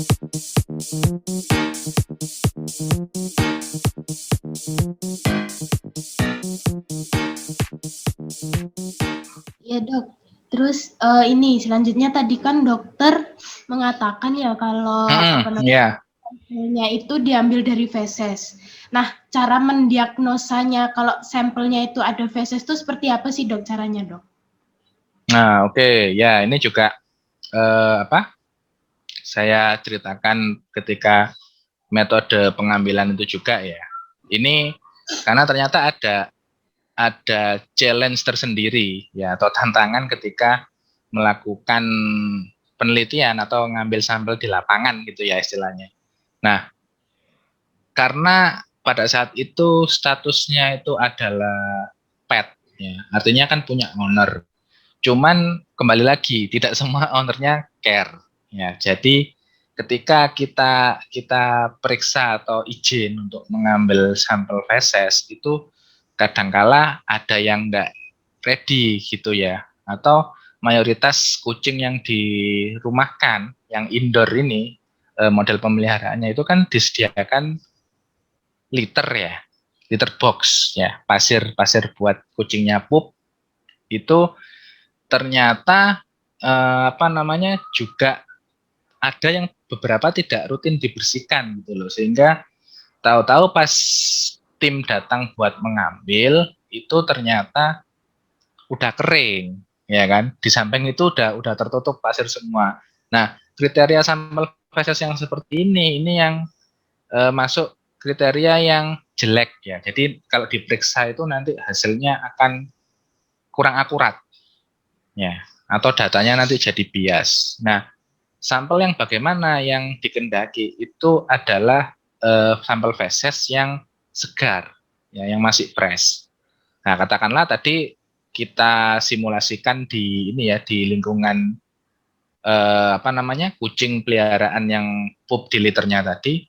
Ya dok, terus ini selanjutnya tadi kan dokter mengatakan ya kalau sampelnya itu diambil dari feses. Nah, cara mendiagnosanya kalau sampelnya itu ada feses itu seperti apa sih dok caranya dok? Nah, oke. Ya, ini juga saya ceritakan ketika metode pengambilan itu juga ya. Ini karena ternyata ada challenge tersendiri ya atau tantangan ketika melakukan penelitian atau ngambil sampel di lapangan gitu ya istilahnya. Nah, karena pada saat itu statusnya itu adalah pet ya, artinya kan punya owner. Cuman kembali lagi tidak semua ownernya care ya. Jadi ketika kita periksa atau izin untuk mengambil sampel feses itu kadangkala ada yang enggak ready gitu ya, atau mayoritas kucing yang dirumahkan yang indoor ini model pemeliharaannya itu kan disediakan litter ya, litter box ya, pasir buat kucingnya pup itu ternyata juga ada yang beberapa tidak rutin dibersihkan gitu loh, sehingga tahu-tahu pas tim datang buat mengambil itu ternyata udah kering ya kan, di samping itu udah tertutup pasir semua. Nah, kriteria sampel feses yang seperti ini yang masuk kriteria yang jelek ya. Jadi kalau diperiksa itu nanti hasilnya akan kurang akurat ya, atau datanya nanti jadi bias. Nah, sampel yang bagaimana yang dikendaki itu adalah sampel feses yang segar ya, yang masih fresh. Nah, katakanlah tadi kita simulasikan di ini ya, di lingkungan kucing peliharaan yang pup di liternya tadi.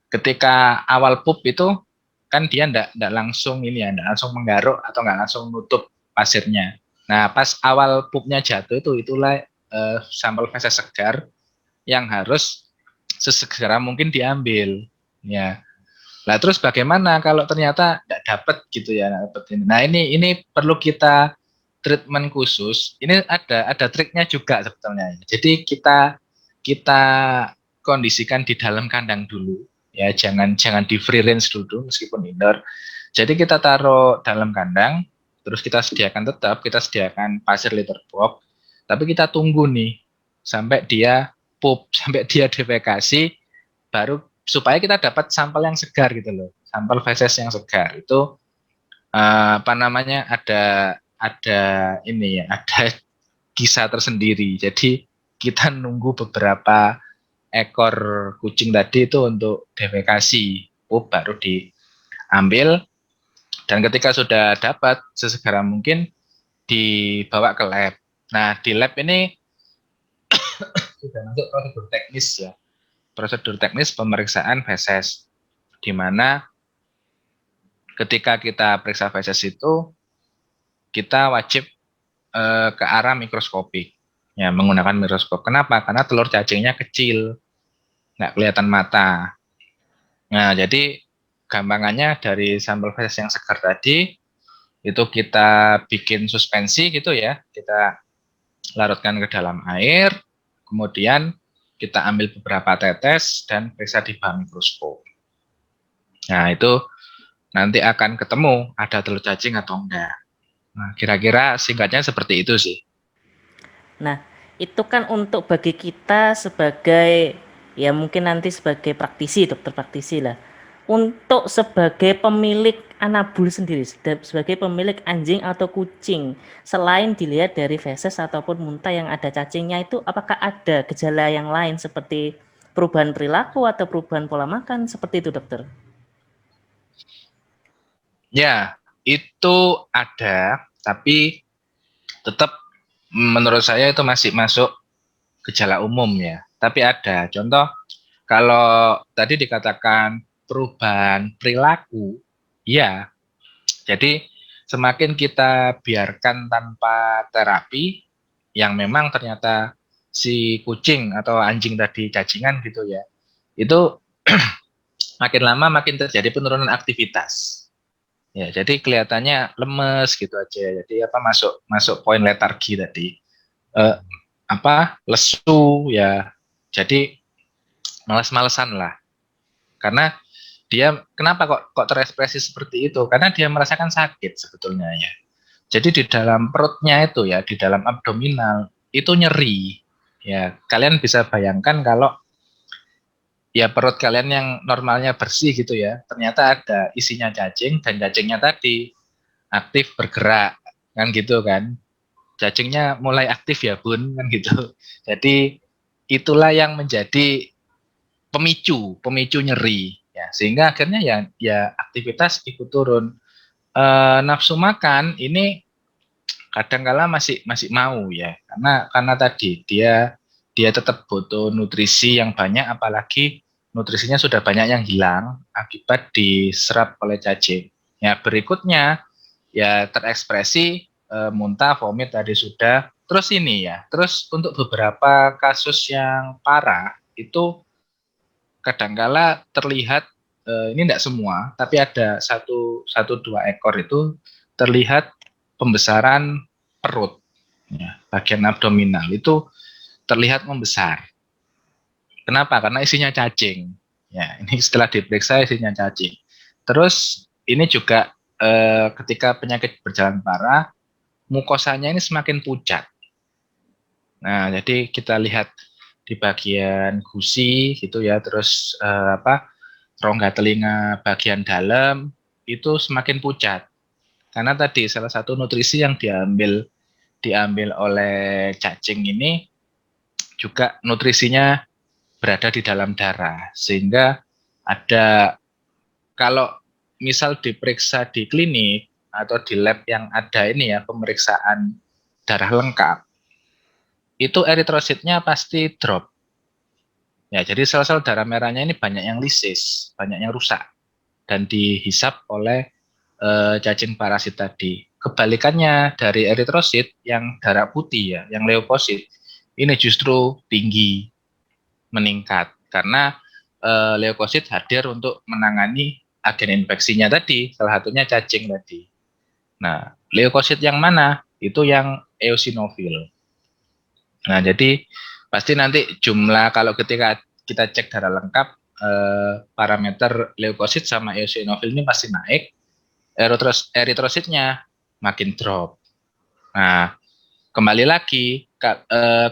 Ketika awal pup itu kan dia enggak langsung ini ya, enggak langsung menggaruk atau enggak langsung nutup pasirnya. Nah, pas awal pupnya jatuh itulah sampel feses segar yang harus sesegera mungkin diambil ya. Nah, terus bagaimana kalau ternyata enggak dapat gitu ya, nah ini perlu kita treatment khusus. Ini ada triknya juga sebetulnya. Jadi kita kondisikan di dalam kandang dulu ya, jangan di free range dulu meskipun indoor. Jadi kita taruh dalam kandang, terus kita sediakan pasir litter box, tapi kita tunggu nih sampai dia pup, sampai dia defekasi, baru supaya kita dapat sampel yang segar gitu loh, sampel feses yang segar itu ada ini ya, ada kisah tersendiri. Jadi kita nunggu beberapa ekor kucing tadi itu untuk defekasi, baru diambil, dan ketika sudah dapat sesegera mungkin dibawa ke lab. Nah, di lab ini sudah masuk prosedur teknis pemeriksaan feses, di mana ketika kita periksa feses itu kita wajib ke arah mikroskopik ya, menggunakan mikroskop. Kenapa? Karena telur cacingnya kecil, nggak kelihatan mata. Nah, jadi gampangannya dari sampel feses yang segar tadi itu kita bikin suspensi gitu ya, kita larutkan ke dalam air, kemudian kita ambil beberapa tetes dan periksa di bawah mikroskop. Nah, itu nanti akan ketemu ada telur cacing atau enggak. Nah, kira-kira singkatnya seperti itu sih. Nah, itu kan untuk bagi kita sebagai, ya mungkin nanti sebagai praktisi, dokter praktisi lah. Untuk sebagai pemilik anabul sendiri, sebagai pemilik anjing atau kucing, selain dilihat dari feses ataupun muntah yang ada cacingnya itu, apakah ada gejala yang lain seperti perubahan perilaku atau perubahan pola makan, seperti itu dokter? Ya, itu ada, tapi tetap menurut saya itu masih masuk gejala umum ya. Tapi ada contoh, kalau tadi dikatakan perubahan perilaku, ya. Jadi semakin kita biarkan tanpa terapi, yang memang ternyata si kucing atau anjing tadi cacingan gitu ya, itu makin lama makin terjadi penurunan aktivitas. Ya, jadi kelihatannya lemes gitu aja. Jadi masuk poin letargi tadi. Lesu ya. Jadi malas-malesan lah. Karena dia kenapa kok terekspresi seperti itu? Karena dia merasakan sakit sebetulnya ya. Jadi di dalam perutnya itu ya, di dalam abdominal itu nyeri. Ya, kalian bisa bayangkan kalau ya perut kalian yang normalnya bersih gitu ya, ternyata ada isinya cacing dan cacingnya tadi aktif bergerak kan gitu kan. Cacingnya mulai aktif ya Bun kan gitu. Jadi itulah yang menjadi pemicu nyeri ya, sehingga akhirnya ya aktivitas ikut turun. Nafsu makan ini kadangkala masih mau ya, karena tadi dia tetap butuh nutrisi yang banyak, apalagi nutrisinya sudah banyak yang hilang akibat diserap oleh cacing. Ya, berikutnya ya terekspresi muntah, vomit tadi sudah. Terus ini ya, terus untuk beberapa kasus yang parah itu kadangkala terlihat ini tidak semua, tapi ada satu dua ekor itu terlihat pembesaran perut, ya, bagian abdominal itu terlihat membesar. Kenapa? Karena isinya cacing. Ya, ini setelah diperiksa isinya cacing. Terus ini juga ketika penyakit berjalan parah, mukosanya ini semakin pucat. Nah, jadi kita lihat di bagian gusi gitu ya, terus rongga telinga bagian dalam itu semakin pucat. Karena tadi salah satu nutrisi yang diambil oleh cacing ini juga nutrisinya berada di dalam darah, sehingga ada, kalau misal diperiksa di klinik atau di lab yang ada ini ya, pemeriksaan darah lengkap, itu eritrositnya pasti drop. Ya, jadi sel-sel darah merahnya ini banyak yang lisis, banyak yang rusak dan dihisap oleh cacing parasit tadi. Kebalikannya dari eritrosit yang darah putih ya, yang leukosit, ini justru tinggi, meningkat karena leukosit hadir untuk menangani agen infeksinya tadi, salah satunya cacing tadi. Nah, leukosit yang mana? Itu yang eosinofil. Nah, jadi pasti nanti jumlah, kalau ketika kita cek darah lengkap, parameter leukosit sama eosinofil ini pasti naik, eritrositnya makin drop. Nah, kembali lagi,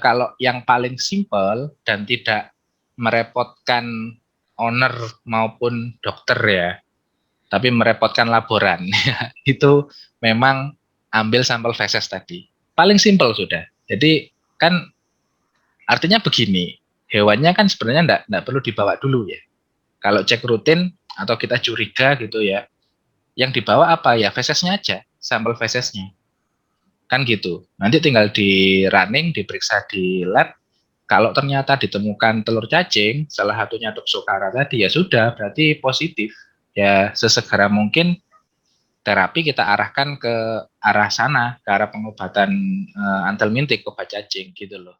kalau yang paling simpel dan tidak merepotkan owner maupun dokter ya, tapi merepotkan laboran, itu memang ambil sampel feses tadi. Paling simpel sudah. Jadi kan artinya begini, hewannya kan sebenarnya enggak perlu dibawa dulu ya. Kalau cek rutin atau kita curiga gitu ya, yang dibawa apa ya, fesesnya aja, sampel fesesnya. Kan gitu. Nanti tinggal di running, diperiksa di lab. Kalau ternyata ditemukan telur cacing, salah satunya Toxocara tadi, ya sudah, berarti positif. Ya sesegera mungkin terapi kita arahkan ke arah sana, ke arah pengobatan antelmintik, obat cacing gitu loh.